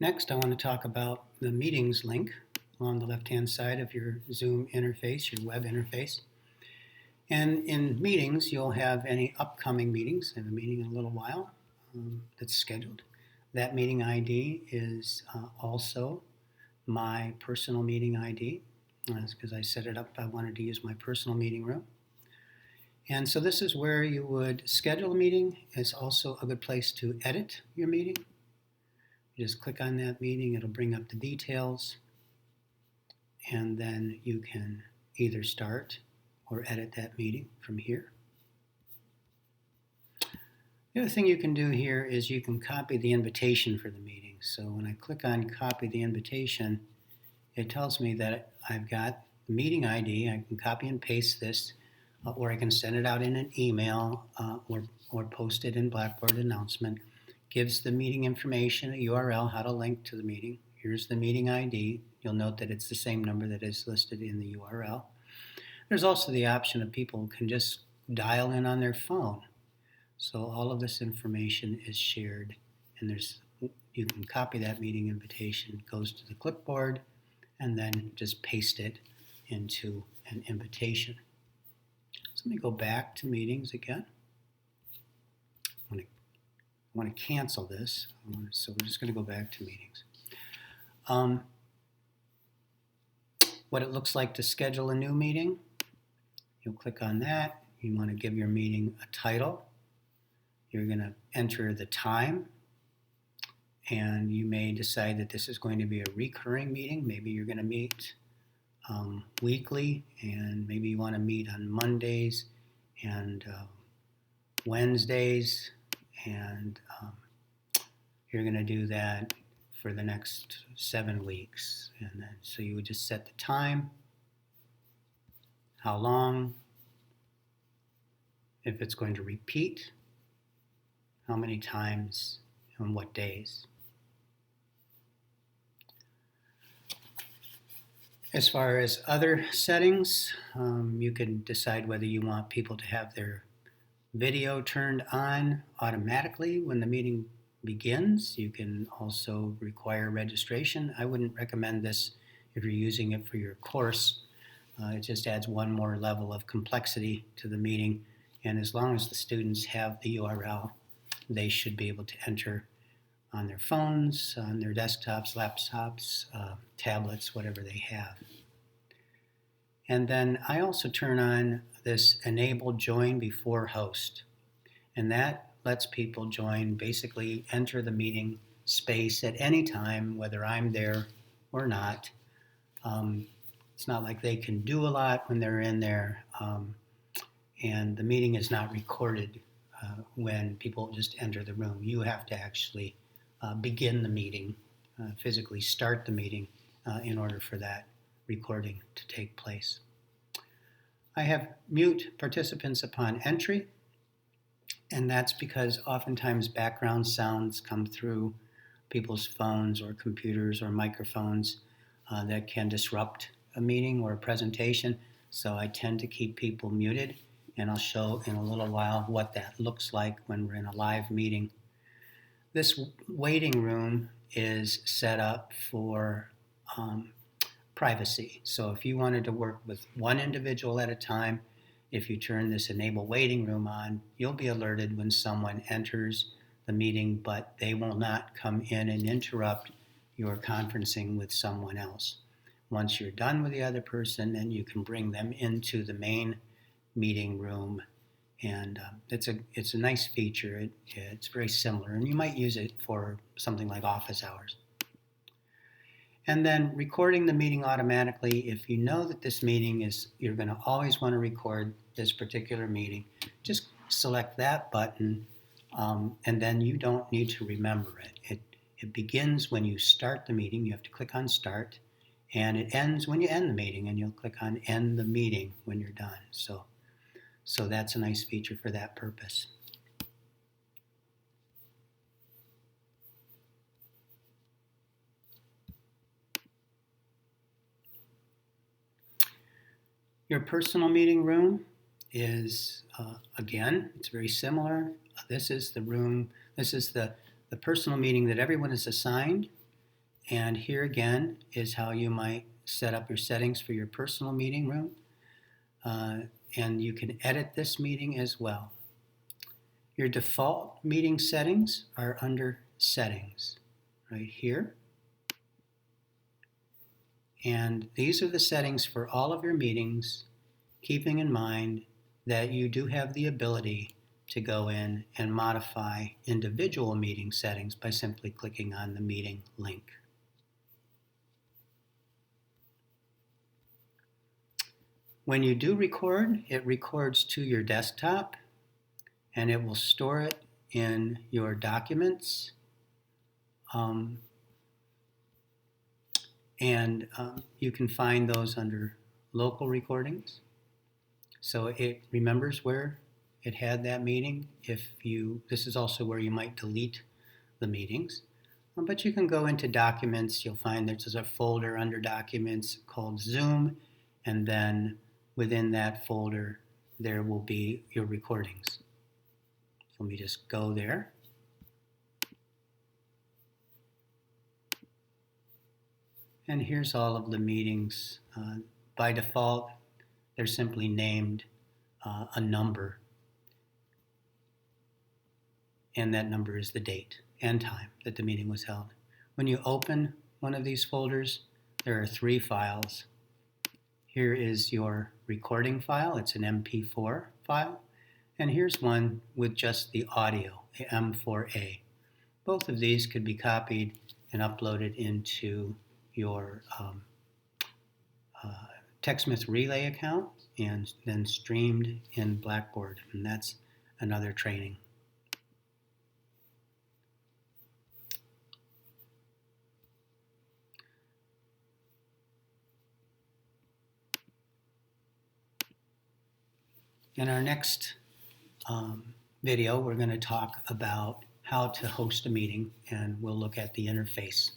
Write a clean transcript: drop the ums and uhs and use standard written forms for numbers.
Next, I want to talk about the meetings link on the left-hand side of your Zoom interface, your web interface. And in meetings, you'll have any upcoming meetings. I have a meeting in a little while that's scheduled. That meeting ID is also my personal meeting ID. That's because I set it up, I wanted to use my personal meeting room. And so this is where you would schedule a meeting. It's also a good place to edit your meeting. You just click on that meeting, it'll bring up the details, and then you can either start or edit that meeting from here. The other thing you can do here is you can copy the invitation for the meeting. So when I click on copy the invitation, it tells me that I've got the meeting ID. I can copy and paste this, or I can send it out in an email or post it in Blackboard announcement. Gives the meeting information, a URL, how to link to the meeting. Here's the meeting ID. You'll note that it's the same number that is listed in the URL. There's also the option of people can just dial in on their phone. So all of this information is shared, and you can copy that meeting invitation, it goes to the clipboard, and then just paste it into an invitation. So let me go back to meetings again. I want to cancel this, so we're just going to go back to meetings. What it looks like to schedule a new meeting, you'll click on that. You want to give your meeting a title. You're going to enter the time, and you may decide that this is going to be a recurring meeting. Maybe you're going to meet weekly, and maybe you want to meet on Mondays and Wednesdays, and you're going to do that for the next 7 weeks. And then, so you would just set the time, how long, if it's going to repeat, how many times, and what days. As far as other settings, you can decide whether you want people to have their video turned on automatically when the meeting begins. You can also require registration. I wouldn't recommend this if you're using it for your course. It just adds one more level of complexity to the meeting. And as long as the students have the URL, they should be able to enter on their phones, on their desktops, laptops, tablets, whatever they have. And then I also turn on this enable join before host. And that lets people join, basically enter the meeting space at any time, whether I'm there or not. It's not like they can do a lot when they're in there. And the meeting is not recorded when people just enter the room. You have to actually begin the meeting, physically start the meeting in order for that recording to take place. I have mute participants upon entry, and that's because oftentimes background sounds come through people's phones or computers or microphones that can disrupt a meeting or a presentation. So I tend to keep people muted, and I'll show in a little while what that looks like when we're in a live meeting. This waiting room is set up for privacy. So if you wanted to work with one individual at a time, if you turn this enable waiting room on, you'll be alerted when someone enters the meeting, but they will not come in and interrupt your conferencing with someone else. Once you're done with the other person, then you can bring them into the main meeting room. And it's a nice feature. It's very similar, and you might use it for something like office hours. And then recording the meeting automatically. If you know that this meeting you're going to always want to record this particular meeting, just select that button, and then you don't need to remember it. It begins when you start the meeting. You have to click on start, and it ends when you end the meeting, and you'll click on end the meeting when you're done. So that's a nice feature for that purpose. Your personal meeting room is, again, it's very similar. This is the room, this is the personal meeting that everyone is assigned. And here again is how you might set up your settings for your personal meeting room. And you can edit this meeting as well. Your default meeting settings are under Settings, right here. And these are the settings for all of your meetings, keeping in mind that you do have the ability to go in and modify individual meeting settings by simply clicking on the meeting link. When you do record, it records to your desktop and it will store it in your documents. You can find those under local recordings. So it remembers where it had that meeting. This is also where you might delete the meetings. But you can go into documents. You'll find there's a folder under documents called Zoom, and then within that folder there will be your recordings. So let me just go there. And here's all of the meetings. By default, they're simply named a number, and that number is the date and time that the meeting was held. When you open one of these folders, there are 3 files. Here is your recording file. It's an MP4 file. And here's one with just the audio, the M4A. Both of these could be copied and uploaded into your TechSmith Relay account and then streamed in Blackboard. And that's another training. In our next video, we're going to talk about how to host a meeting, and we'll look at the interface.